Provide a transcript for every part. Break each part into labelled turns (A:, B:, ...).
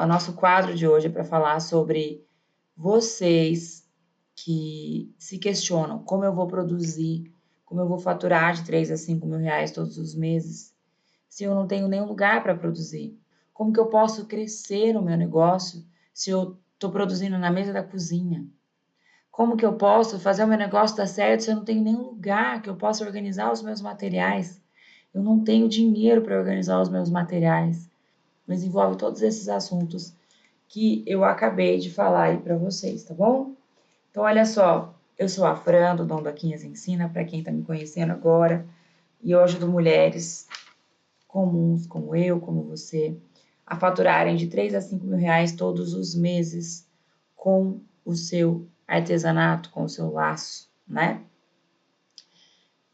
A: o nosso quadro de hoje é para falar sobre vocês que se questionam como eu vou produzir, como eu vou faturar de 3 a 5 mil reais todos os meses, se eu não tenho nenhum lugar para produzir. Como que eu posso crescer no meu negócio se eu estou produzindo na mesa da cozinha? Como que eu posso fazer o meu negócio dar certo se eu não tenho nenhum lugar que eu possa organizar os meus materiais? Eu não tenho dinheiro para organizar os meus materiais. Mas envolve todos esses assuntos que eu acabei de falar aí para vocês, tá bom? Então, olha só, eu sou a Fran, do Dom Daquinhas Ensina, para quem está me conhecendo agora, e eu ajudo mulheres comuns, como eu, como você, a faturarem de 3 a 5 mil reais todos os meses com o seu artesanato, com o seu laço, né?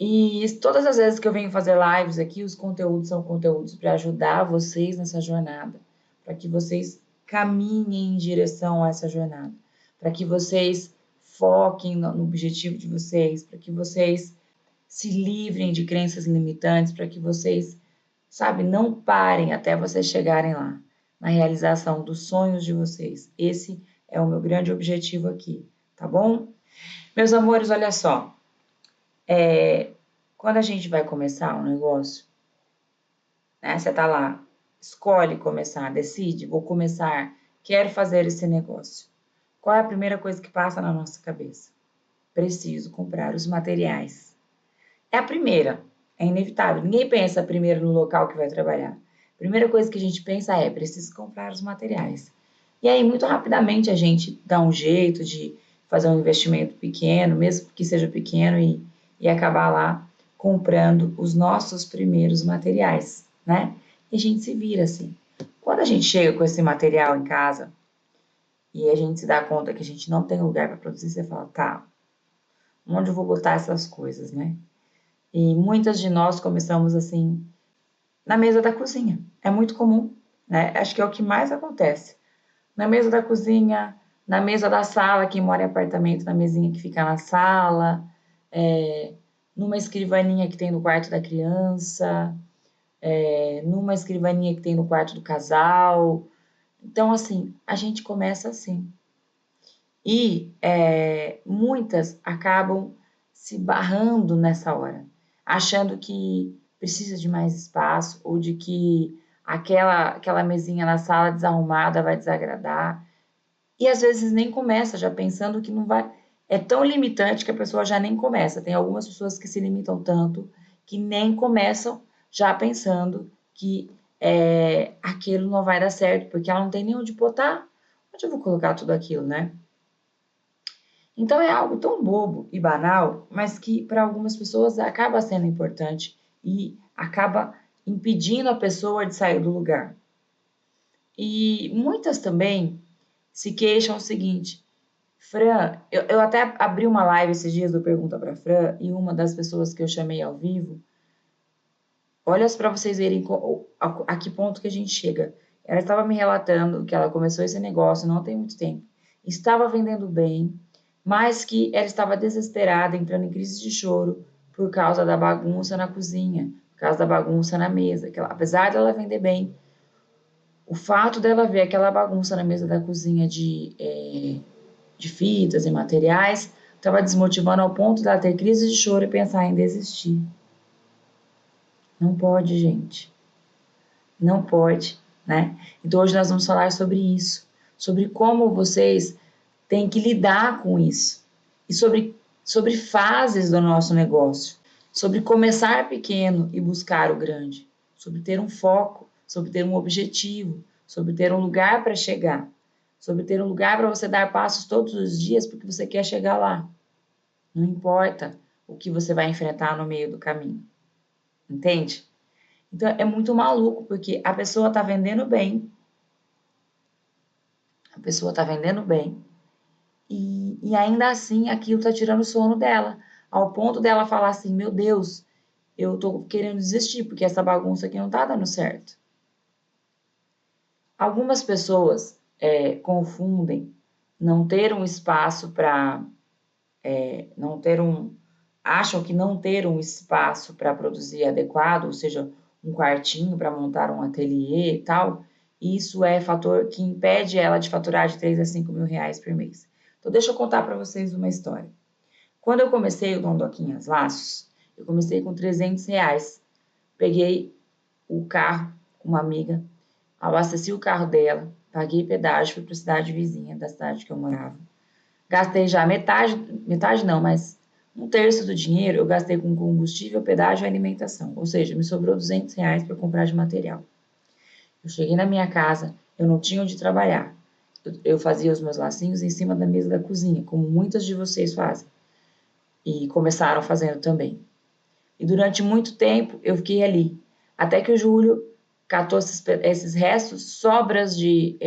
A: E todas as vezes que eu venho fazer lives aqui, os conteúdos são conteúdos para ajudar vocês nessa jornada, para que vocês caminhem em direção a essa jornada, para que vocês foquem no objetivo de vocês, para que vocês se livrem de crenças limitantes, para que vocês, sabe, não parem até vocês chegarem lá, na realização dos sonhos de vocês. Esse é o meu grande objetivo aqui, tá bom? Meus amores, olha só. Quando a gente vai começar um negócio, né? Você tá lá, escolhe começar, decide, vou começar, quero fazer esse negócio. Qual é a primeira coisa que passa na nossa cabeça? Preciso comprar os materiais. É a primeira, é inevitável. Ninguém pensa primeiro no local que vai trabalhar. A primeira coisa que a gente pensa é, preciso comprar os materiais. E aí, muito rapidamente, a gente dá um jeito de fazer um investimento pequeno, mesmo que seja pequeno, e acabar lá comprando os nossos primeiros materiais, né? E a gente se vira assim. Quando a gente chega com esse material em casa e a gente se dá conta que a gente não tem lugar para produzir, você fala, tá, onde eu vou botar essas coisas, né? E muitas de nós começamos assim, na mesa da cozinha. É muito comum, né? Acho que é o que mais acontece. Na mesa da cozinha, na mesa da sala, quem mora em apartamento, na mesinha que fica na sala, numa escrivaninha que tem no quarto da criança, numa escrivaninha que tem no quarto do casal. Então, assim, a gente começa assim. E muitas acabam se barrando nessa hora, achando que precisa de mais espaço ou de que aquela mesinha na sala desarrumada vai desagradar. E às vezes nem começa, já pensando que não vai. É tão limitante que a pessoa já nem começa. Tem algumas pessoas que se limitam tanto que nem começam já pensando que aquilo não vai dar certo, porque ela não tem nem onde botar. Onde eu vou colocar tudo aquilo, né? Então é algo tão bobo e banal, mas que para algumas pessoas acaba sendo importante e acaba impedindo a pessoa de sair do lugar. E muitas também se queixam o seguinte: Fran, eu até abri uma live esses dias do Pergunta para Fran e uma das pessoas que eu chamei ao vivo, olha para vocês verem a que ponto que a gente chega. Ela estava me relatando que ela começou esse negócio não tem muito tempo, estava vendendo bem, mas que ela estava desesperada, entrando em crise de choro por causa da bagunça na cozinha, por causa da bagunça na mesa, que ela, apesar dela vender bem, o fato dela ver aquela bagunça na mesa da cozinha de fitas e materiais estava desmotivando ao ponto dela ter crise de choro e pensar em desistir. Não pode, gente. Não pode, né? Então hoje nós vamos falar sobre isso, sobre como vocês têm que lidar com isso e sobre fases do nosso negócio, sobre começar pequeno e buscar o grande, sobre ter um foco, sobre ter um objetivo, sobre ter um lugar para chegar, sobre ter um lugar para você dar passos todos os dias porque você quer chegar lá. Não importa o que você vai enfrentar no meio do caminho. Entende? Então é muito maluco, porque a pessoa está vendendo bem. A pessoa está vendendo bem. E ainda assim aquilo está tirando o sono dela. Ao ponto dela falar assim, meu Deus, eu estou querendo desistir, porque essa bagunça aqui não está dando certo. Algumas pessoas confundem não ter um espaço para... acham que não ter um espaço para produzir adequado, ou seja, um quartinho para montar um ateliê e tal, e isso é fator que impede ela de faturar de 3 a 5 mil reais por mês. Então, deixa eu contar para vocês uma história. Quando eu comecei o Dondoquinhas Laços, eu comecei com 300 reais. Peguei o carro com uma amiga, abasteci o carro dela, paguei pedágio, fui para a cidade vizinha da cidade que eu morava. Gastei já metade não, mas um terço do dinheiro eu gastei com combustível, pedágio e alimentação. Ou seja, me sobrou 200 reais para comprar de material. Eu cheguei na minha casa, eu não tinha onde trabalhar. Eu fazia os meus lacinhos em cima da mesa da cozinha, como muitas de vocês fazem. E começaram fazendo também. E durante muito tempo eu fiquei ali. Até que o Júlio catou esses restos, sobras de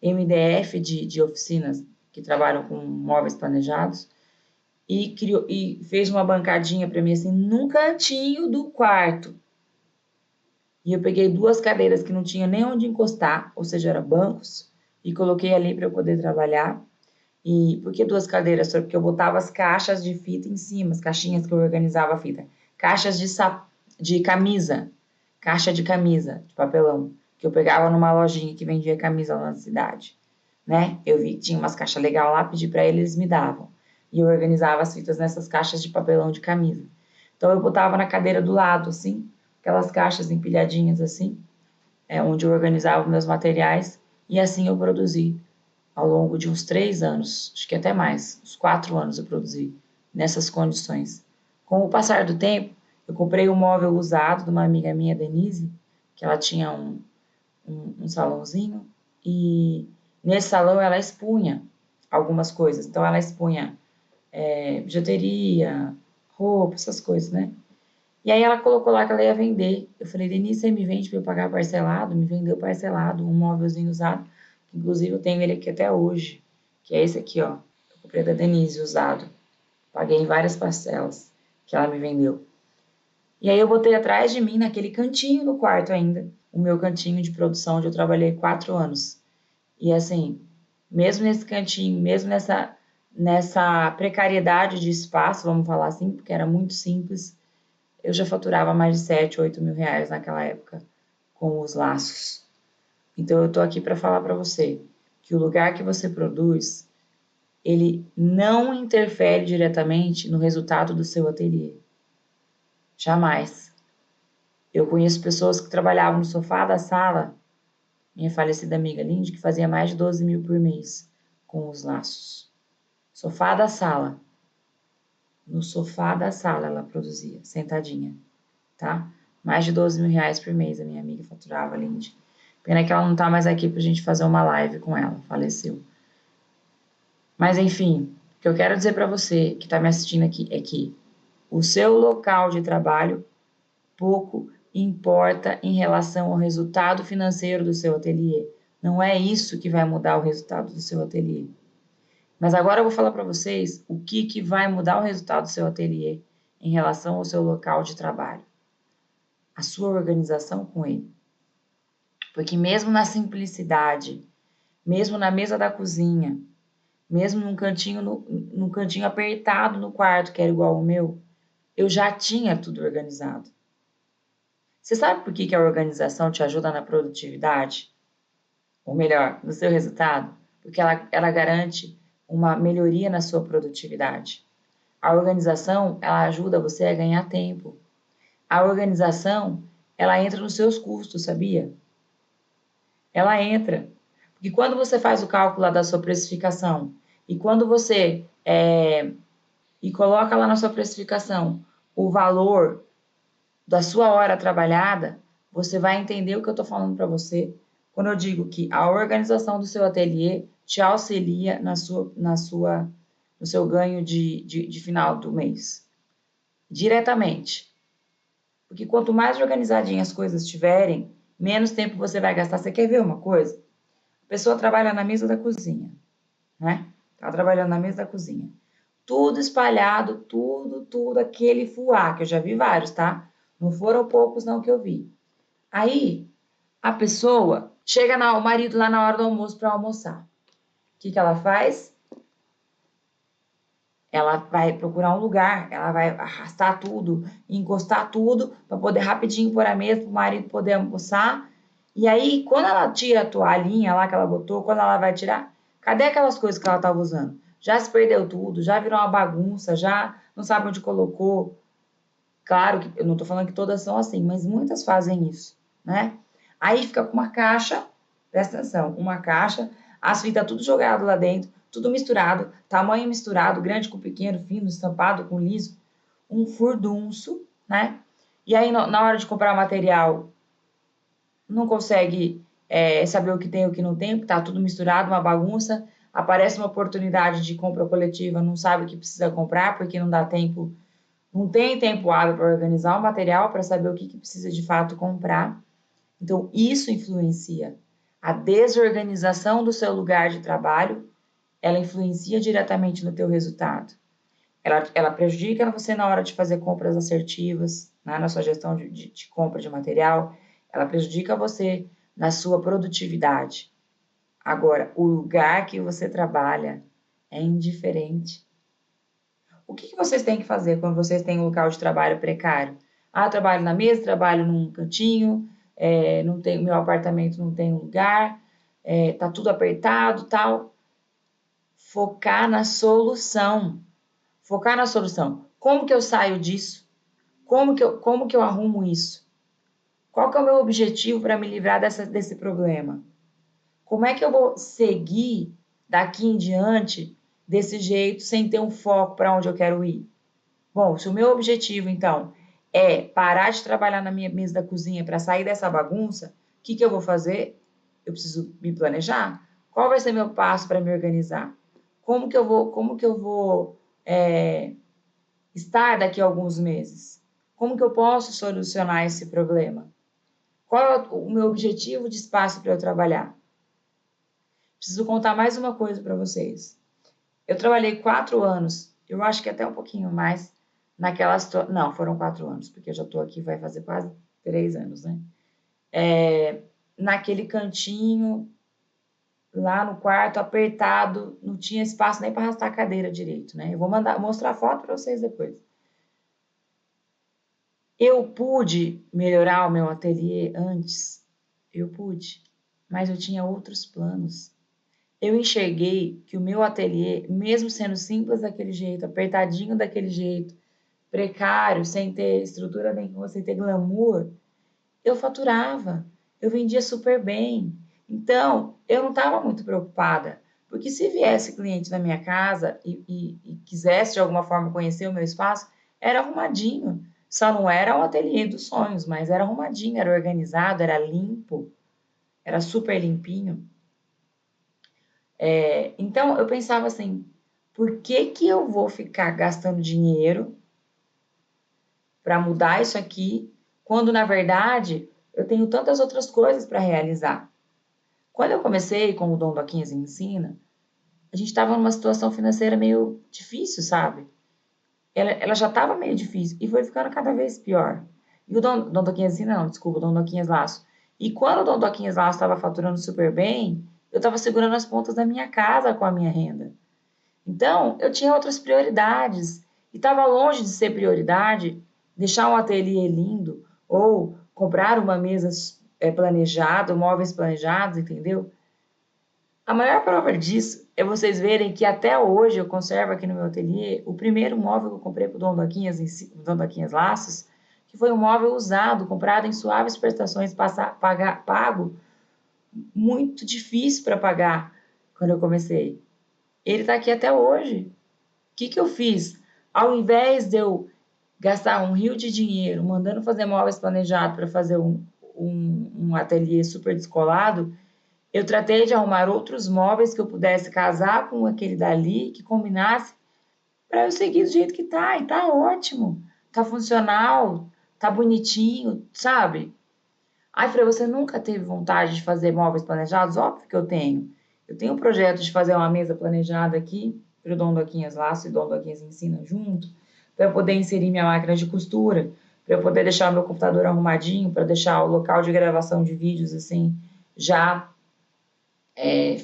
A: MDF de oficinas que trabalham com móveis planejados, e fez uma bancadinha para mim assim, num cantinho do quarto. E eu peguei 2 cadeiras que não tinha nem onde encostar, ou seja, eram bancos, e coloquei ali para eu poder trabalhar. E por que 2 cadeiras? Porque eu botava as caixas de fita em cima, as caixinhas que eu organizava a fita. Caixas de camisa, caixa de camisa, de papelão, que eu pegava numa lojinha que vendia camisa lá na cidade, né? Eu vi que tinha umas caixas legais lá, pedi para eles me davam. E eu organizava as fitas nessas caixas de papelão de camisa. Então eu botava na cadeira do lado, assim, aquelas caixas empilhadinhas assim, onde eu organizava meus materiais, e assim eu produzi ao longo de uns 3 anos, acho que até mais, uns 4 anos eu produzi nessas condições. Com o passar do tempo, eu comprei um móvel usado de uma amiga minha, Denise, que ela tinha um salãozinho, e nesse salão ela expunha algumas coisas. Então ela expunha bijuteria, roupa, essas coisas, né? E aí ela colocou lá que ela ia vender. Eu falei, Denise, você me vende para eu pagar parcelado? Me vendeu parcelado, um móvelzinho usado, que inclusive eu tenho ele aqui até hoje, que é esse aqui, ó. Eu comprei da Denise usado. Paguei em várias parcelas que ela me vendeu. E aí eu botei atrás de mim, naquele cantinho do quarto ainda, o meu cantinho de produção, onde eu trabalhei 4 anos. E assim, mesmo nesse cantinho, mesmo nessa precariedade de espaço, vamos falar assim, porque era muito simples, eu já faturava mais de 7, 8 mil reais naquela época com os laços. Então eu tô aqui para falar para você que o lugar que você produz, ele não interfere diretamente no resultado do seu ateliê. Jamais. Eu conheço pessoas que trabalhavam no sofá da sala, minha falecida amiga Lindy, que fazia mais de 12 mil por mês com os laços. Sofá da sala. No sofá da sala ela produzia, sentadinha, tá? Mais de 12 mil reais por mês a minha amiga faturava, Lindy. Pena que ela não tá mais aqui pra gente fazer uma live com ela, faleceu. Mas enfim, o que eu quero dizer para você que tá me assistindo aqui é que o seu local de trabalho pouco importa em relação ao resultado financeiro do seu ateliê. Não é isso que vai mudar o resultado do seu ateliê. Mas agora eu vou falar para vocês o que vai mudar o resultado do seu ateliê em relação ao seu local de trabalho. A sua organização com ele. Porque mesmo na simplicidade, mesmo na mesa da cozinha, mesmo num cantinho apertado no quarto, que era igual ao meu, eu já tinha tudo organizado. Você sabe por que a organização te ajuda na produtividade? Ou melhor, no seu resultado? Porque ela garante uma melhoria na sua produtividade. A organização, ela ajuda você a ganhar tempo. A organização, ela entra nos seus custos, sabia? Ela entra. Porque quando você faz o cálculo lá da sua precificação e quando você e coloca lá na sua precificação o valor da sua hora trabalhada, você vai entender o que eu estou falando para você quando eu digo que a organização do seu ateliê te auxilia no seu ganho de final do mês. Diretamente. Porque quanto mais organizadinhas as coisas estiverem, menos tempo você vai gastar. Você quer ver uma coisa? A pessoa trabalha na mesa da cozinha, né? Tá trabalhando na mesa da cozinha. Tudo espalhado, tudo, aquele fuá, que eu já vi vários, tá? Não foram poucos não que eu vi. Aí, a pessoa chega o marido lá na hora do almoço para almoçar. O que ela faz? Ela vai procurar um lugar, ela vai arrastar tudo, encostar tudo, para poder rapidinho pôr a mesa para o marido poder almoçar. E aí, quando ela tira a toalhinha lá que ela botou, quando ela vai tirar, cadê aquelas coisas que ela estava usando? Já se perdeu tudo, já virou uma bagunça, já não sabe onde colocou. Claro que eu não estou falando que todas são assim, mas muitas fazem isso, né? Aí fica com uma caixa, presta atenção, uma caixa, as fitas tudo jogado lá dentro, tudo misturado, tamanho misturado, grande com pequeno, fino, estampado com liso, um furdunço, né? E aí, na hora de comprar material, não consegue saber o que tem e o que não tem, porque tá tudo misturado, uma bagunça. Aparece uma oportunidade de compra coletiva, não sabe o que precisa comprar, porque não dá tempo, não tem tempo hábil para organizar o material, para saber o que precisa de fato comprar. Então, isso influencia. A desorganização do seu lugar de trabalho, ela influencia diretamente no teu resultado. Ela prejudica você na hora de fazer compras assertivas, né, na sua gestão de compra de material, ela prejudica você na sua produtividade. Agora, o lugar que você trabalha é indiferente. O que vocês têm que fazer quando vocês têm um local de trabalho precário? Ah, eu trabalho na mesa, trabalho num cantinho, não tem, meu apartamento não tem lugar, tá tudo apertado, tal. Focar na solução. Focar na solução. Como que eu saio disso? Como que eu arrumo isso? Qual que é o meu objetivo para me livrar desse problema? Como é que eu vou seguir daqui em diante desse jeito sem ter um foco para onde eu quero ir? Bom, se o meu objetivo, então, é parar de trabalhar na minha mesa da cozinha para sair dessa bagunça, o que eu vou fazer? Eu preciso me planejar? Qual vai ser meu passo para me organizar? Como que eu vou estar daqui a alguns meses? Como que eu posso solucionar esse problema? Qual é o meu objetivo de espaço para eu trabalhar? Preciso contar mais uma coisa para vocês. Eu trabalhei 4 anos, eu acho que até um pouquinho mais, naquela situação. Não, foram 4 anos, porque eu já estou aqui, vai fazer quase 3 anos, né? Naquele cantinho, lá no quarto, apertado, não tinha espaço nem para arrastar a cadeira direito, né? Eu vou mostrar a foto para vocês depois. Eu pude melhorar o meu ateliê antes, eu pude, mas eu tinha outros planos. Eu enxerguei que o meu ateliê, mesmo sendo simples daquele jeito, apertadinho daquele jeito, precário, sem ter estrutura nenhuma, sem ter glamour, eu faturava, eu vendia super bem. Então, eu não estava muito preocupada, porque se viesse cliente na minha casa e quisesse de alguma forma conhecer o meu espaço, era arrumadinho. Só não era um ateliê dos sonhos, mas era arrumadinho, era organizado, era limpo, era super limpinho. Então, eu pensava assim, por que eu vou ficar gastando dinheiro para mudar isso aqui, quando na verdade eu tenho tantas outras coisas para realizar? Quando eu comecei com o Dom do Aquinhas Ensina, a gente estava numa situação financeira meio difícil, sabe? Ela já estava meio difícil e foi ficando cada vez pior. E o Dom do Aquinhas Ensina, não, desculpa, o Dom do Aquinhas Laço. E quando o Dom do Aquinhas Laço estava faturando super bem, eu estava segurando as pontas da minha casa com a minha renda. Então, eu tinha outras prioridades e estava longe de ser prioridade deixar um ateliê lindo ou comprar uma mesa planejada, móveis planejados, entendeu? A maior prova disso é vocês verem que até hoje eu conservo aqui no meu ateliê o primeiro móvel que eu comprei para o Dom Doquinhas Laços, que foi um móvel usado, comprado em suaves prestações, pago muito difícil para pagar quando eu comecei. Ele está aqui até hoje. O que eu fiz? Ao invés de eu gastar um rio de dinheiro mandando fazer móveis planejados para fazer um ateliê super descolado, eu tratei de arrumar outros móveis que eu pudesse casar com aquele dali, que combinasse, para eu seguir do jeito que tá. E tá ótimo, tá funcional, tá bonitinho, sabe? Ai, Fran, você nunca teve vontade de fazer móveis planejados? Óbvio que eu tenho. Eu tenho um projeto de fazer uma mesa planejada aqui, para o Dom Doquinhas Laço e Dom Doquinhas Ensina junto, para eu poder inserir minha máquina de costura, para eu poder deixar o meu computador arrumadinho, para deixar o local de gravação de vídeos assim, já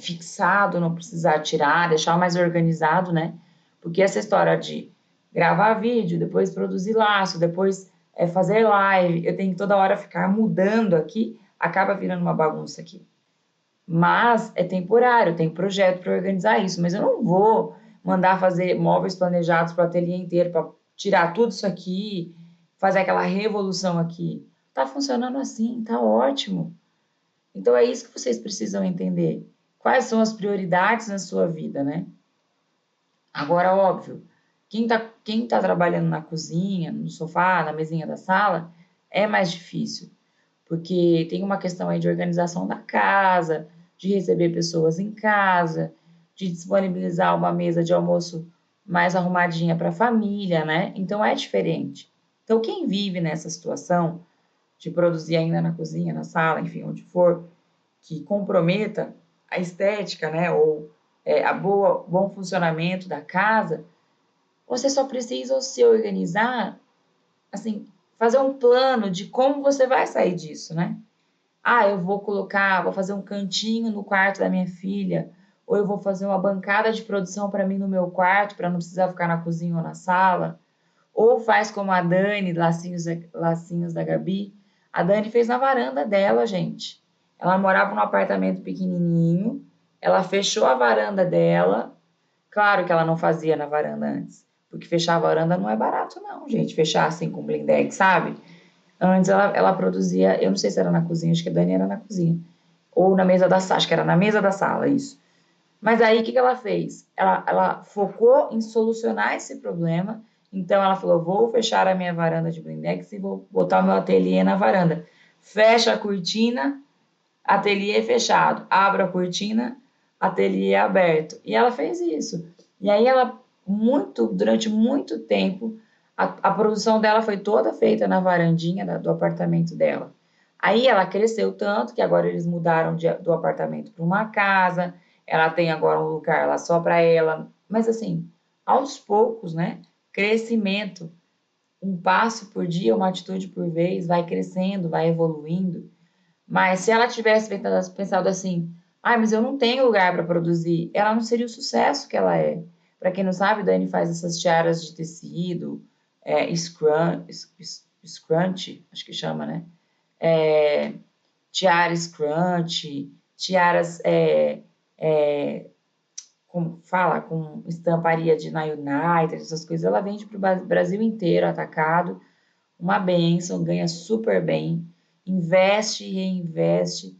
A: fixado, não precisar tirar, deixar mais organizado, né? Porque essa história de gravar vídeo, depois produzir laço, depois fazer live, eu tenho que toda hora ficar mudando aqui, acaba virando uma bagunça aqui. Mas é temporário, tem projeto para organizar isso, mas eu não vou mandar fazer móveis planejados para o ateliê inteiro, para tirar tudo isso aqui, fazer aquela revolução aqui. Tá funcionando assim, tá ótimo. Então é isso que vocês precisam entender. Quais são as prioridades na sua vida, né? Agora, óbvio, quem tá trabalhando na cozinha, no sofá, na mesinha da sala, é mais difícil, porque tem uma questão aí de organização da casa, de receber pessoas em casa, de disponibilizar uma mesa de almoço mais arrumadinha para a família, né? Então é diferente. Então, quem vive nessa situação de produzir ainda na cozinha, na sala, enfim, onde for, que comprometa a estética, né? Ou bom funcionamento da casa, você só precisa se organizar, assim, fazer um plano de como você vai sair disso, né? Ah, eu vou fazer um cantinho no quarto da minha filha, ou eu vou fazer uma bancada de produção para mim no meu quarto, para não precisar ficar na cozinha ou na sala. Ou faz como a Dani, lacinhos da Gabi. A Dani fez na varanda dela, gente. Ela morava num apartamento pequenininho, ela fechou a varanda dela. Claro que ela não fazia na varanda antes, porque fechar a varanda não é barato, não, gente. Fechar assim com blindex, sabe? Antes ela produzia, eu não sei se era na cozinha, acho que a Dani era na cozinha. Ou na mesa da sala, acho que era na mesa da sala, isso. Mas aí o que ela fez? Ela focou em solucionar esse problema. Então ela falou: vou fechar a minha varanda de blindex e vou botar o meu ateliê na varanda. Fecha a cortina, ateliê fechado. Abra a cortina, ateliê aberto. E ela fez isso. E aí durante muito tempo, a produção dela foi toda feita na varandinha do apartamento dela. Aí ela cresceu tanto que agora eles mudaram do apartamento para uma casa, ela tem agora um lugar lá só para ela. Mas assim, aos poucos, né? Crescimento, um passo por dia, uma atitude por vez, vai crescendo, vai evoluindo. Mas se ela tivesse pensado assim, mas eu não tenho lugar para produzir, ela não seria o sucesso que ela é. Para quem não sabe, Dani faz essas tiaras de tecido, scrunch, acho que chama, né? Tiaras crunch, tiaras com estamparia de na United, essas coisas. Ela vende para o Brasil inteiro, atacado, uma benção, ganha super bem, investe e reinveste,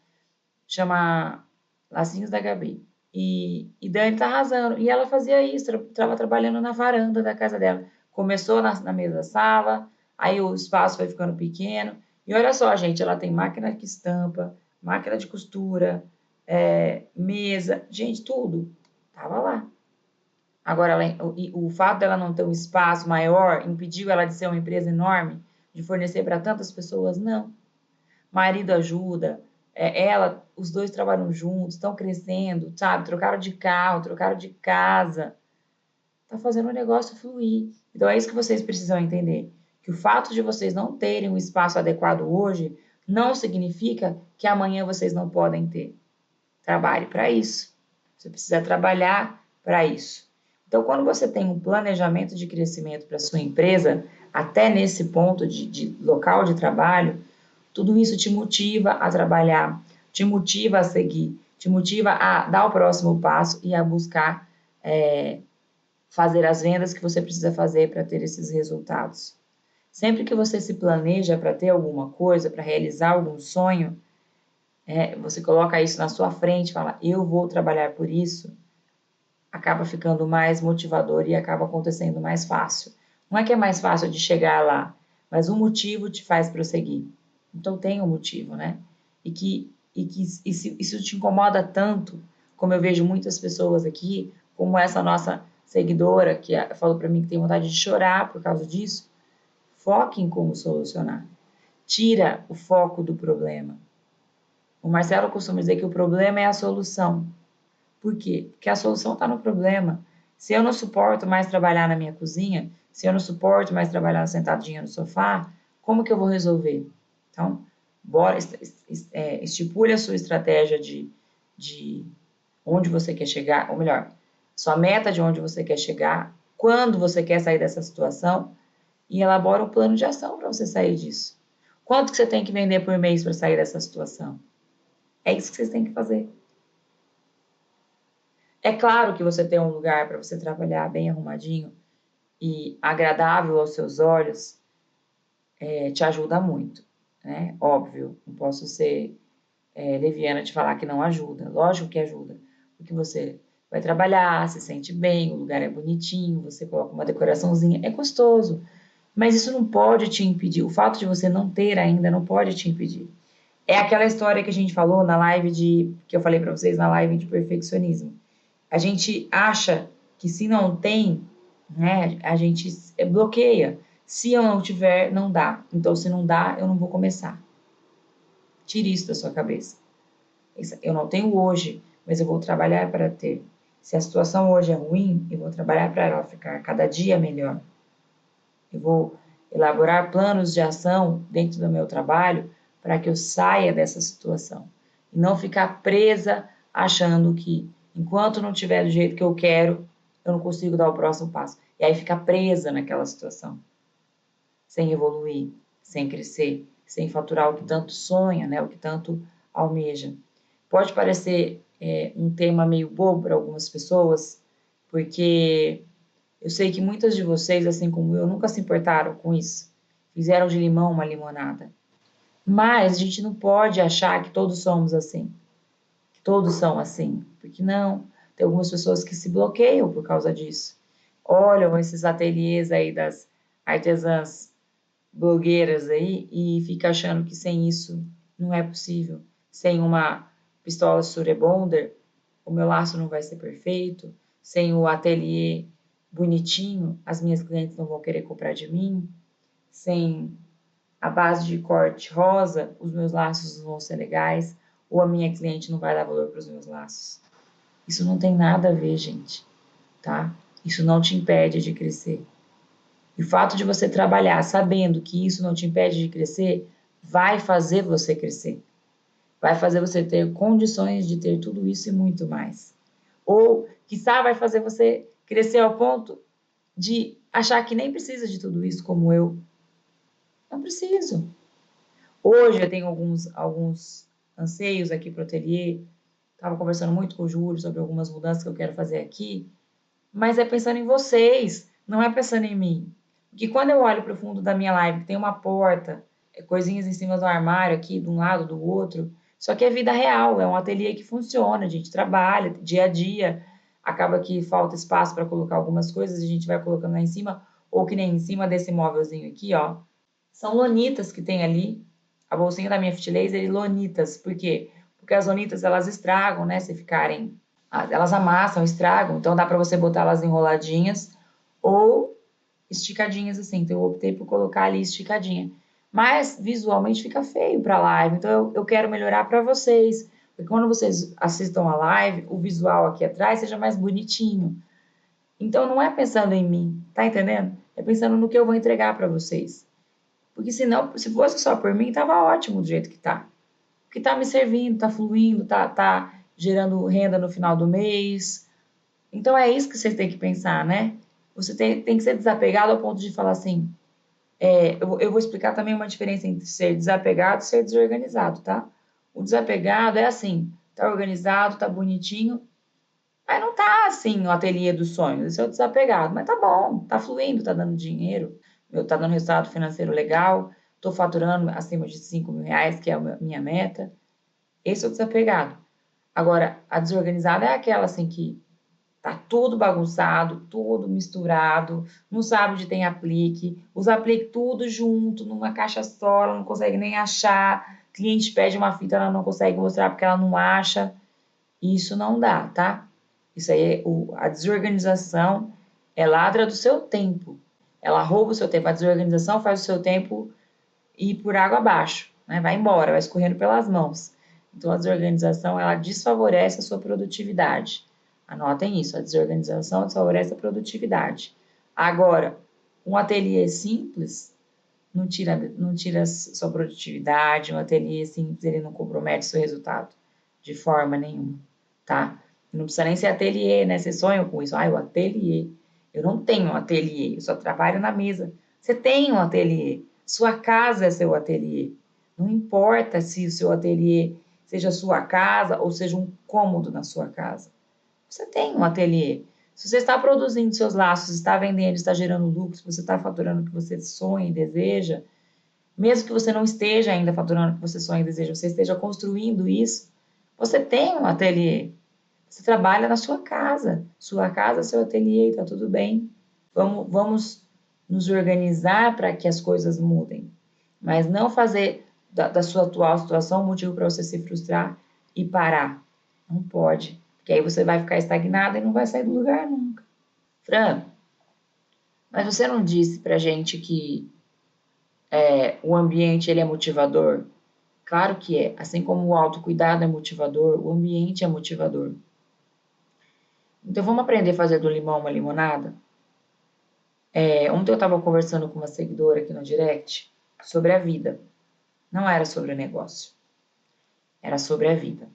A: chama Lacinhos da Gabi. E Dani tá arrasando. E ela fazia isso, estava trabalhando na varanda da casa dela. Começou na mesa da sala, aí o espaço foi ficando pequeno. E olha só, gente, ela tem máquina que estampa, máquina de costura, mesa, gente, tudo. Tava lá. Agora, o fato dela não ter um espaço maior impediu ela de ser uma empresa enorme, de fornecer para tantas pessoas? Não. Marido ajuda, os dois trabalham juntos, estão crescendo, sabe? Trocaram de carro, trocaram de casa. Tá fazendo o negócio fluir. Então é isso que vocês precisam entender. Que o fato de vocês não terem um espaço adequado hoje não significa que amanhã vocês não podem ter. Trabalhe para isso. Você precisa trabalhar para isso. Então, quando você tem um planejamento de crescimento para sua empresa, até nesse ponto de local de trabalho, tudo isso te motiva a trabalhar, te motiva a seguir, te motiva a dar o próximo passo e a buscar fazer as vendas que você precisa fazer para ter esses resultados. Sempre que você se planeja para ter alguma coisa, para realizar algum sonho, você coloca isso na sua frente e fala, eu vou trabalhar por isso, acaba ficando mais motivador e acaba acontecendo mais fácil. Não é que é mais fácil de chegar lá, mas o motivo te faz prosseguir. Então tem um motivo, né? E se isso te incomoda tanto, como eu vejo muitas pessoas aqui, como essa nossa seguidora que falou para mim que tem vontade de chorar por causa disso, foque em como solucionar. Tira o foco do problema. O Marcelo costuma dizer que o problema é a solução. Por quê? Porque a solução está no problema. Se eu não suporto mais trabalhar na minha cozinha, se eu não suporto mais trabalhar sentadinha no sofá, como que eu vou resolver? Então, estipule a sua estratégia de onde você quer chegar, ou melhor, sua meta de onde você quer chegar, quando você quer sair dessa situação, e elabora um plano de ação para você sair disso. Quanto que você tem que vender por mês para sair dessa situação? É isso que vocês têm que fazer. É claro que você ter um lugar para você trabalhar bem arrumadinho e agradável aos seus olhos te ajuda muito, né? Óbvio, não posso ser leviana de falar que não ajuda. Lógico que ajuda, porque você vai trabalhar, se sente bem, o lugar é bonitinho, você coloca uma decoraçãozinha, é gostoso. Mas isso não pode te impedir, o fato de você não ter ainda não pode te impedir. É aquela história que a gente falou na live que eu falei para vocês na live de perfeccionismo. A gente acha que se não tem, né, a gente bloqueia. Se eu não tiver, não dá. Então, se não dá, eu não vou começar. Tire isso da sua cabeça. Eu não tenho hoje, mas eu vou trabalhar para ter. Se a situação hoje é ruim, eu vou trabalhar para ela ficar cada dia melhor. Eu vou elaborar planos de ação dentro do meu trabalho para que eu saia dessa situação. E não ficar presa achando que enquanto não tiver do jeito que eu quero, eu não consigo dar o próximo passo. E aí ficar presa naquela situação, sem evoluir, sem crescer, sem faturar o que tanto sonha, né? O que tanto almeja. Pode parecer um tema meio bobo para algumas pessoas, porque eu sei que muitas de vocês, assim como eu, nunca se importaram com isso. Fizeram de limão uma limonada. Mas a gente não pode achar que todos somos assim, que todos são assim, porque não. Tem algumas pessoas que se bloqueiam por causa disso. Olham esses ateliês aí das artesãs blogueiras aí e fica achando que sem isso não é possível. Sem uma pistola Surebonder, o meu laço não vai ser perfeito. Sem o ateliê bonitinho, as minhas clientes não vão querer comprar de mim. Sem a base de corte rosa, os meus laços não vão ser legais. Ou a minha cliente não vai dar valor para os meus laços. Isso não tem nada a ver, gente, tá? Isso não te impede de crescer. E o fato de você trabalhar sabendo que isso não te impede de crescer, vai fazer você crescer. Vai fazer você ter condições de ter tudo isso e muito mais. Ou, quiçá, vai fazer você crescer ao ponto de achar que nem precisa de tudo isso como eu. Não preciso. Hoje eu tenho alguns anseios aqui para o ateliê. Estava conversando muito com o Júlio sobre algumas mudanças que eu quero fazer aqui. Mas é pensando em vocês, não é pensando em mim. Porque quando eu olho para o fundo da minha live, que tem uma porta, coisinhas em cima do armário aqui, de um lado, do outro, só que é vida real, é um ateliê que funciona, a gente trabalha dia a dia, acaba que falta espaço para colocar algumas coisas, a gente vai colocando lá em cima, ou que nem em cima desse móvelzinho aqui, ó. São lonitas que tem ali, a bolsinha da minha Fit Laser, lonitas, por quê? Porque as lonitas, elas estragam, né, se ficarem elas amassam, estragam, então dá para você botar elas enroladinhas ou esticadinhas assim. Então eu optei por colocar ali esticadinha. Mas visualmente fica feio para a live, então eu quero melhorar para vocês. Porque quando vocês assistam a live, o visual aqui atrás seja mais bonitinho. Então não é pensando em mim, tá entendendo? É pensando no que eu vou entregar para vocês. Porque senão, se fosse só por mim, tava ótimo do jeito que tá. Porque tá me servindo, tá fluindo, tá gerando renda no final do mês. Então é isso que você tem que pensar, né? Você tem que ser desapegado ao ponto de falar assim. Eu vou explicar também uma diferença entre ser desapegado e ser desorganizado, tá? O desapegado é assim, tá organizado, tá bonitinho, mas não tá assim o ateliê dos sonhos. Esse é o desapegado, mas tá bom, tá fluindo, tá dando dinheiro, tá dando resultado financeiro legal, tô faturando acima de 5 mil reais, que é a minha meta. Esse é o desapegado. Agora, a desorganizada é aquela assim que tá tudo bagunçado, tudo misturado, não sabe onde tem aplique, os apliques tudo junto, numa caixa só, ela não consegue nem achar, cliente pede uma fita, ela não consegue mostrar porque ela não acha. Isso não dá, tá? Isso aí é a desorganização é ladra do seu tempo. Ela rouba o seu tempo. A desorganização faz o seu tempo ir por água abaixo, né? Vai embora, vai escorrendo pelas mãos. Então, a desorganização, ela desfavorece a sua produtividade. Anotem isso, a desorganização desfavorece a produtividade. Agora, um ateliê simples não tira sua produtividade, um ateliê simples, ele não compromete seu resultado de forma nenhuma, tá? Não precisa nem ser ateliê, né? Você sonha com isso. O ateliê. Eu não tenho um ateliê, eu só trabalho na mesa. Você tem um ateliê. Sua casa é seu ateliê. Não importa se o seu ateliê seja sua casa ou seja um cômodo na sua casa. Você tem um ateliê. Se você está produzindo seus laços, está vendendo, está gerando lucro, se você está faturando o que você sonha e deseja, mesmo que você não esteja ainda faturando o que você sonha e deseja, você esteja construindo isso, você tem um ateliê. Você trabalha na sua casa. Sua casa é seu ateliê, está tudo bem. Vamos nos organizar para que as coisas mudem. Mas não fazer da sua atual situação um motivo para você se frustrar e parar. Não pode. Porque aí você vai ficar estagnado e não vai sair do lugar nunca. Fran, mas você não disse pra gente que o ambiente ele é motivador? Claro que é. Assim como o autocuidado é motivador, o ambiente é motivador. Então vamos aprender a fazer do limão uma limonada? Ontem eu estava conversando com uma seguidora aqui no direct sobre a vida. Não era sobre o negócio. Era sobre a vida.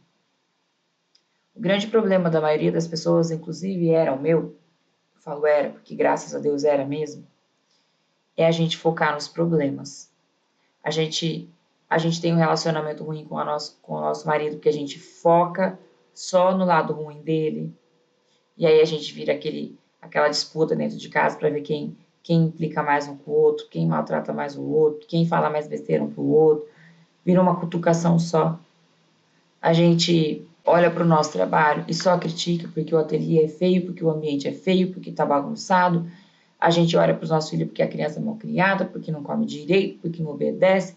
A: O grande problema da maioria das pessoas, inclusive era o meu, eu falo era, porque graças a Deus era mesmo, é a gente focar nos problemas. A gente tem um relacionamento ruim com o nosso marido, porque a gente foca só no lado ruim dele. E aí a gente vira aquela disputa dentro de casa para ver quem implica mais um com o outro, quem maltrata mais o outro, quem fala mais besteira um pro outro. Vira uma cutucação só. A gente olha para o nosso trabalho e só critica porque o ateliê é feio, porque o ambiente é feio, porque está bagunçado. A gente olha para os nossos filhos porque a criança é mal criada, porque não come direito, porque não obedece.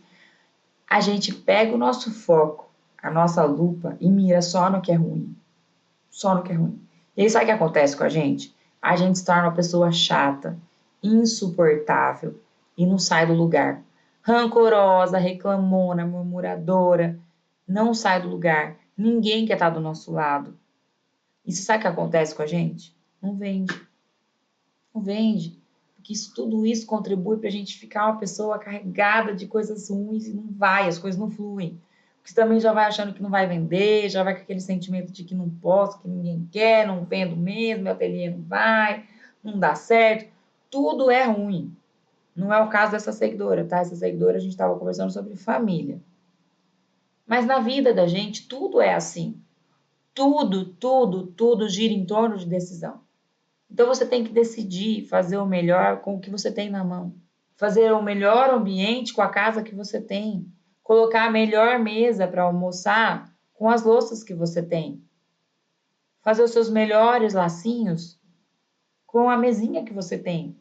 A: A gente pega o nosso foco, a nossa lupa e mira só no que é ruim. Só no que é ruim. E aí sabe o que acontece com a gente? A gente se torna uma pessoa chata, insuportável e não sai do lugar. Rancorosa, reclamona, murmuradora, não sai do lugar. Ninguém quer estar do nosso lado. E você sabe o que acontece com a gente? Não vende. Não vende. Porque tudo isso contribui para a gente ficar uma pessoa carregada de coisas ruins e não vai, as coisas não fluem. Porque você também já vai achando que não vai vender, já vai com aquele sentimento de que não posso, que ninguém quer, não vendo mesmo, meu ateliê não vai, não dá certo. Tudo é ruim. Não é o caso dessa seguidora, tá? Essa seguidora a gente estava conversando sobre família. Mas na vida da gente, tudo é assim. Tudo gira em torno de decisão. Então você tem que decidir fazer o melhor com o que você tem na mão. Fazer o melhor ambiente com a casa que você tem. Colocar a melhor mesa para almoçar com as louças que você tem. Fazer os seus melhores lacinhos com a mesinha que você tem.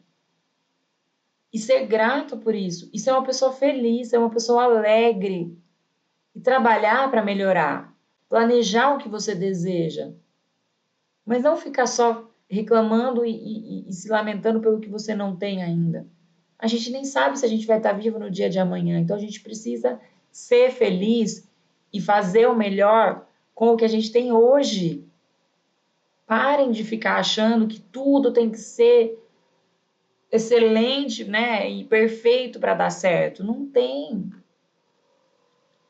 A: E ser grato por isso. E ser uma pessoa feliz, ser uma pessoa alegre. E trabalhar para melhorar. Planejar o que você deseja. Mas não ficar só reclamando e se lamentando pelo que você não tem ainda. A gente nem sabe se a gente vai estar vivo no dia de amanhã. Então a gente precisa ser feliz e fazer o melhor com o que a gente tem hoje. Parem de ficar achando que tudo tem que ser excelente, né, e perfeito para dar certo. Não tem.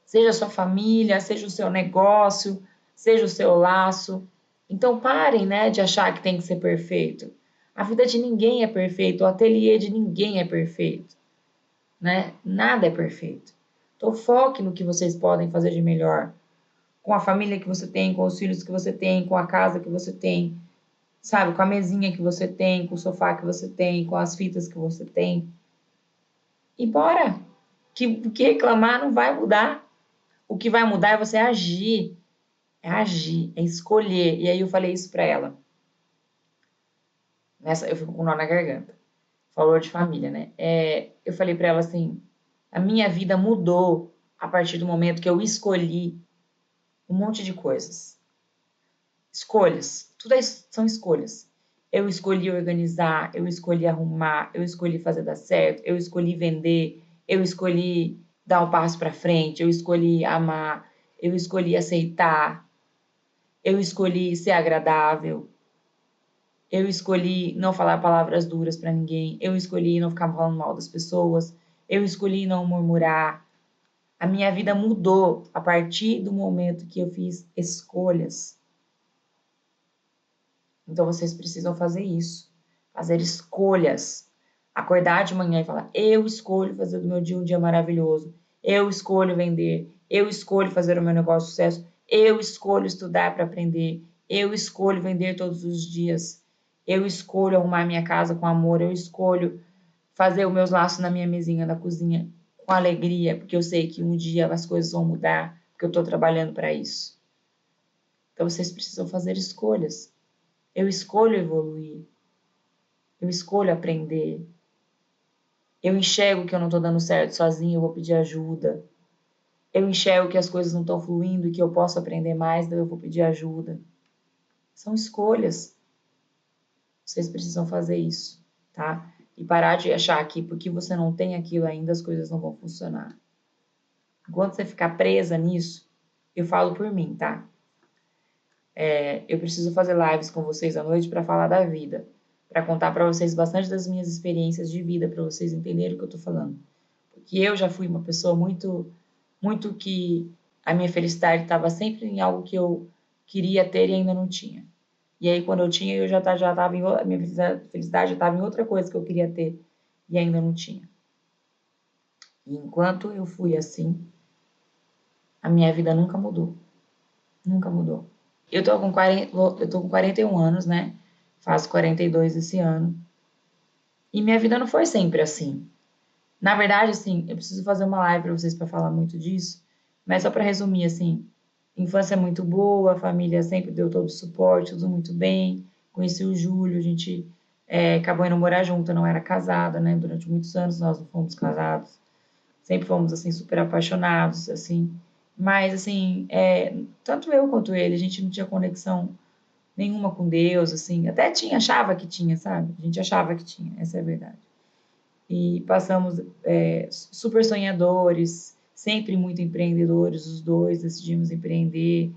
A: Seja a sua família, seja o seu negócio, seja o seu laço. Então parem, né, de achar que tem que ser perfeito. A vida de ninguém é perfeita, o ateliê de ninguém é perfeito, né? Nada é perfeito. Então foque no que vocês podem fazer de melhor, com a família que você tem, com os filhos que você tem, com a casa que você tem, sabe, com a mesinha que você tem, com o sofá que você tem, com as fitas que você tem. E bora! Que reclamar não vai mudar. O que vai mudar é você agir. É agir, é escolher. E aí eu falei isso pra ela. Eu fico com um nó na garganta. Falou de família, né? Eu falei pra ela assim, a minha vida mudou a partir do momento que eu escolhi um monte de coisas. Escolhas. Tudo isso são escolhas. Eu escolhi organizar, eu escolhi arrumar, eu escolhi fazer dar certo, eu escolhi vender, eu escolhi dar um passo para frente, eu escolhi amar, eu escolhi aceitar, eu escolhi ser agradável, eu escolhi não falar palavras duras para ninguém, eu escolhi não ficar falando mal das pessoas, eu escolhi não murmurar. A minha vida mudou a partir do momento que eu fiz escolhas. Então vocês precisam fazer isso, fazer escolhas. Acordar de manhã e falar, eu escolho fazer do meu dia um dia maravilhoso, eu escolho vender, eu escolho fazer o meu negócio de sucesso, eu escolho estudar para aprender, eu escolho vender todos os dias, eu escolho arrumar minha casa com amor, eu escolho fazer os meus laços na minha mesinha da cozinha com alegria, porque eu sei que um dia as coisas vão mudar, porque eu estou trabalhando para isso. Então vocês precisam fazer escolhas. Eu escolho evoluir, eu escolho aprender. Eu enxergo que eu não estou dando certo sozinho, eu vou pedir ajuda. Eu enxergo que as coisas não estão fluindo e que eu posso aprender mais, então eu vou pedir ajuda. São escolhas. Vocês precisam fazer isso, tá? E parar de achar que porque você não tem aquilo ainda, as coisas não vão funcionar. Enquanto você ficar presa nisso, eu falo por mim, tá? Eu preciso fazer lives com vocês à noite para falar da vida, para contar para vocês bastante das minhas experiências de vida, para vocês entenderem o que eu tô falando. Porque eu já fui uma pessoa muito que a minha felicidade estava sempre em algo que eu queria ter e ainda não tinha. E aí, quando eu tinha, eu já estava em a minha felicidade já estava em outra coisa que eu queria ter e ainda não tinha. E enquanto eu fui assim, a minha vida nunca mudou. Nunca mudou. Eu tô com 41 anos, né? Faço 42 esse ano. E minha vida não foi sempre assim. Na verdade, assim, eu preciso fazer uma live para vocês para falar muito disso, mas só para resumir, assim, infância muito boa, a família sempre deu todo o suporte, tudo muito bem. Conheci o Júlio, a gente acabou indo morar junto, eu não era casada, né? Durante muitos anos nós não fomos casados. Sempre fomos, assim, super apaixonados, assim. Mas, assim, tanto eu quanto ele, a gente não tinha conexão nenhuma com Deus, assim. Até tinha, achava que tinha, sabe? A gente achava que tinha, essa é a verdade. E passamos super sonhadores, sempre muito empreendedores, os dois decidimos empreender,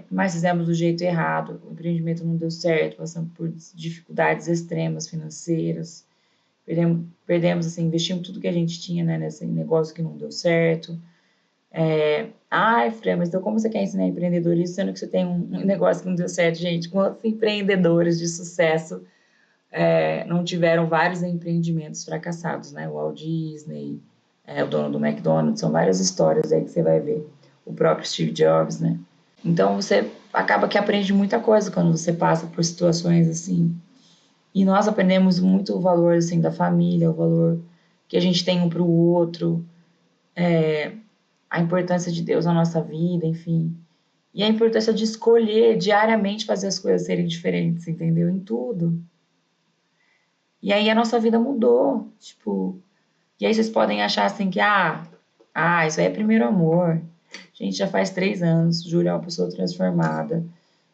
A: mas fizemos do jeito errado, o empreendimento não deu certo, passamos por dificuldades extremas financeiras, perdemos assim, investimos tudo que a gente tinha, né, nesse negócio que não deu certo. Ai, Fran, mas então como você quer ensinar empreendedorismo sendo que você tem um negócio que não deu certo, gente? Quantos empreendedores de sucesso não tiveram vários empreendimentos fracassados, né? O Walt Disney, o dono do McDonald's, são várias histórias aí que você vai ver. O próprio Steve Jobs, né? Então você acaba que aprende muita coisa quando você passa por situações assim. E nós aprendemos muito o valor assim da família, o valor que a gente tem um para o outro, a importância de Deus na nossa vida, enfim. E a importância de escolher diariamente fazer as coisas serem diferentes, entendeu? Em tudo. E aí a nossa vida mudou, tipo, e aí vocês podem achar assim que, isso aí é primeiro amor. Gente, já faz 3 anos, Júlia é uma pessoa transformada,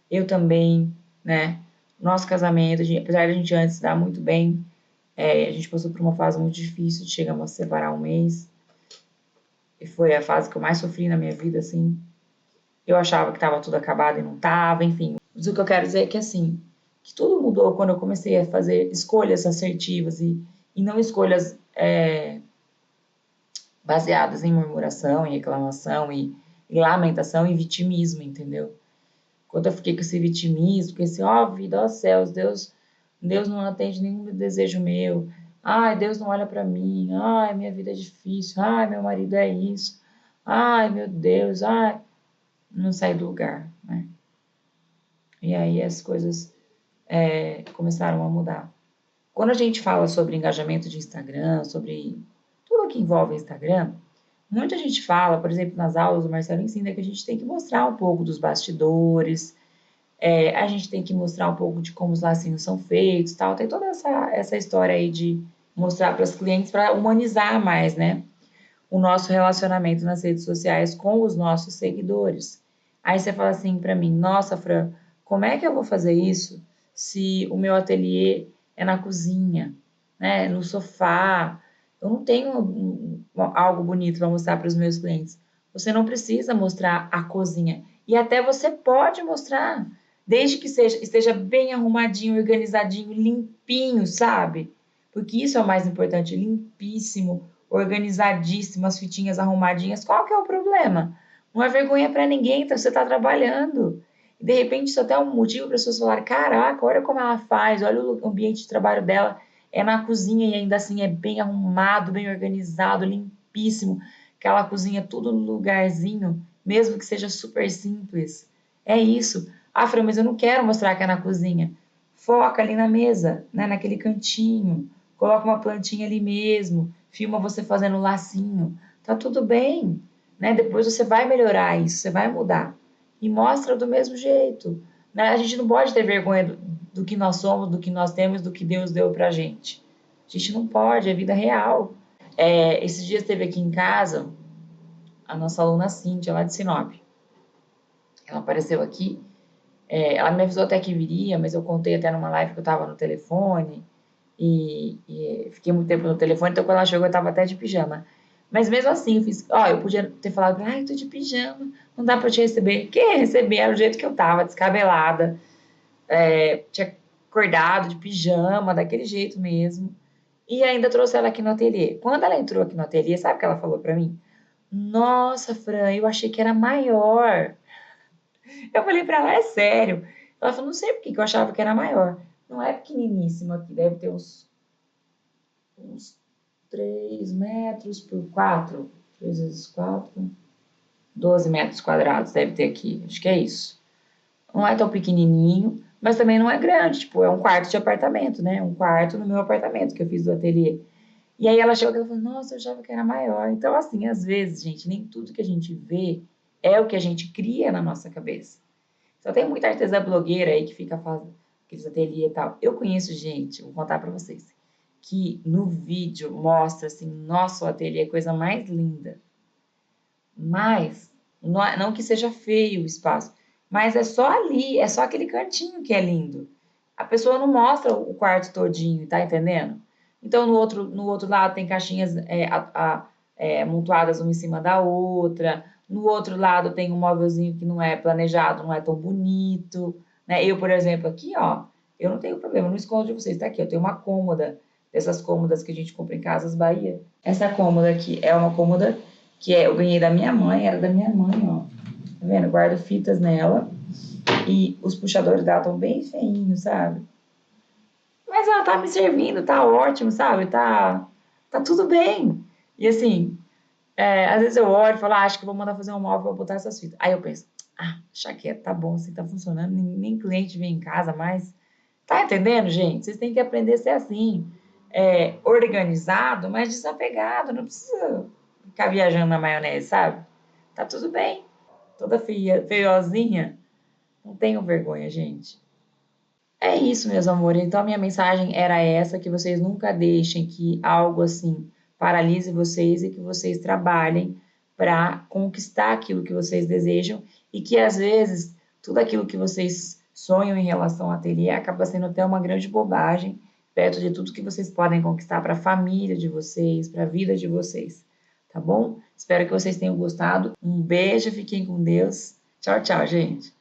A: eu também, né? Nosso casamento, apesar de a gente antes dar muito bem, a gente passou por uma fase muito difícil, chegamos a separar um mês, e foi a fase que eu mais sofri na minha vida, assim. Eu achava que estava tudo acabado e não estava, enfim. Mas o que eu quero dizer é que, assim, que tudo mudou quando eu comecei a fazer escolhas assertivas e não escolhas baseadas em murmuração, em reclamação e lamentação e vitimismo, entendeu? Quando eu fiquei com esse vitimismo, com esse, vida, ó céus, Deus não atende nenhum desejo meu. Ai, Deus não olha para mim. Ai, minha vida é difícil. Ai, meu marido é isso. Ai, meu Deus. Ai, não sai do lugar, né? E aí as coisas começaram a mudar. Quando a gente fala sobre engajamento de Instagram, sobre tudo que envolve Instagram, muita gente fala, por exemplo, nas aulas o Marcelo ensina que a gente tem que mostrar um pouco dos bastidores, a gente tem que mostrar um pouco de como os lacinhos são feitos, tal. Tem toda essa história aí de mostrar para os clientes para humanizar mais, né? O nosso relacionamento nas redes sociais com os nossos seguidores. Aí você fala assim para mim, nossa, Fran, como é que eu vou fazer isso se o meu ateliê é na cozinha, né, no sofá? Eu não tenho algo bonito para mostrar para os meus clientes. Você não precisa mostrar a cozinha. E até você pode mostrar, desde que esteja bem arrumadinho, organizadinho, limpinho, sabe? Porque isso é o mais importante, limpíssimo, organizadíssimo, as fitinhas arrumadinhas. Qual que é o problema? Não é vergonha para ninguém, então você está trabalhando. E de repente isso até é um motivo para as pessoas falarem, caraca, olha como ela faz, olha o ambiente de trabalho dela, É na cozinha e ainda assim é bem arrumado, bem organizado, limpíssimo. Aquela cozinha tudo no lugarzinho, mesmo que seja super simples. É isso. Ah, Fran, mas eu não quero mostrar que é na cozinha. Foca ali na mesa, né, naquele cantinho. Coloca uma plantinha ali mesmo. Filma você fazendo um lacinho. Tá tudo bem, né? Depois você vai melhorar isso, você vai mudar. E mostra do mesmo jeito, né? A gente não pode ter vergonha do que nós somos, do que nós temos, do que Deus deu pra gente. A gente não pode, é vida real. Esses dias teve aqui em casa a nossa aluna Cíntia, lá de Sinop. Ela apareceu aqui, ela me avisou até que viria, mas eu contei até numa live que eu tava no telefone e fiquei muito tempo no telefone, então quando ela chegou eu tava até de pijama. Mas mesmo assim, eu podia ter falado pra ela, ai, tô de pijama, não dá pra te receber. Quem ia receber era o jeito que eu tava, descabelada, tinha acordado de pijama, daquele jeito mesmo. E ainda trouxe ela aqui no ateliê. Quando ela entrou aqui no ateliê, sabe o que ela falou pra mim? Nossa, Fran, eu achei que era maior. Eu falei pra ela, é sério. Ela falou, não sei por que eu achava que era maior. Não é pequeniníssimo aqui, deve ter uns 3 metros por 4. 3 vezes 4, 12 metros quadrados deve ter aqui. Acho que é isso. Não é tão pequenininho, mas também não é grande. Tipo, é um quarto de apartamento, né? Um quarto no meu apartamento que eu fiz do ateliê. E aí ela chegou e falou, nossa, eu achava que era maior. Então, assim, às vezes, gente, nem tudo que a gente vê é o que a gente cria na nossa cabeça. Só tem muita artesã blogueira aí que fica fazendo aqueles ateliê e tal. Eu conheço gente, vou contar pra vocês, que no vídeo mostra assim, nossa, o ateliê é a coisa mais linda. Mas, não que seja feio o espaço, mas é só ali, é só aquele cantinho que é lindo. A pessoa não mostra o quarto todinho, tá entendendo? Então, no outro lado tem caixinhas amontoadas uma em cima da outra. No outro lado tem um móvelzinho que não é planejado, não é tão bonito, né? Eu, por exemplo, aqui, ó, eu não tenho problema, não escondo de vocês, tá aqui, eu tenho uma cômoda, dessas cômodas que a gente compra em Casas Bahia. Essa cômoda aqui é uma cômoda que eu ganhei da minha mãe, era da minha mãe, ó. Tá vendo? Guardo fitas nela e os puxadores dela estão bem feinhos, sabe? Mas ela tá me servindo, tá ótimo, sabe? Tá tudo bem. E assim, às vezes eu olho e falo, acho que vou mandar fazer um móvel pra botar essas fitas. Aí eu penso, deixa quieto, tá bom, assim, tá funcionando, nem cliente vem em casa mais. Tá entendendo, gente? Vocês têm que aprender a ser assim, organizado, mas desapegado, não precisa ficar viajando na maionese, sabe? Tá tudo bem. Toda feiozinha, não tenham vergonha, gente. É isso, meus amores. Então, a minha mensagem era essa, que vocês nunca deixem que algo assim paralise vocês e que vocês trabalhem para conquistar aquilo que vocês desejam e que, às vezes, tudo aquilo que vocês sonham em relação ao ateliê acaba sendo até uma grande bobagem perto de tudo que vocês podem conquistar para a família de vocês, para a vida de vocês, tá bom? Espero que vocês tenham gostado. Um beijo, fiquem com Deus. Tchau, tchau, gente.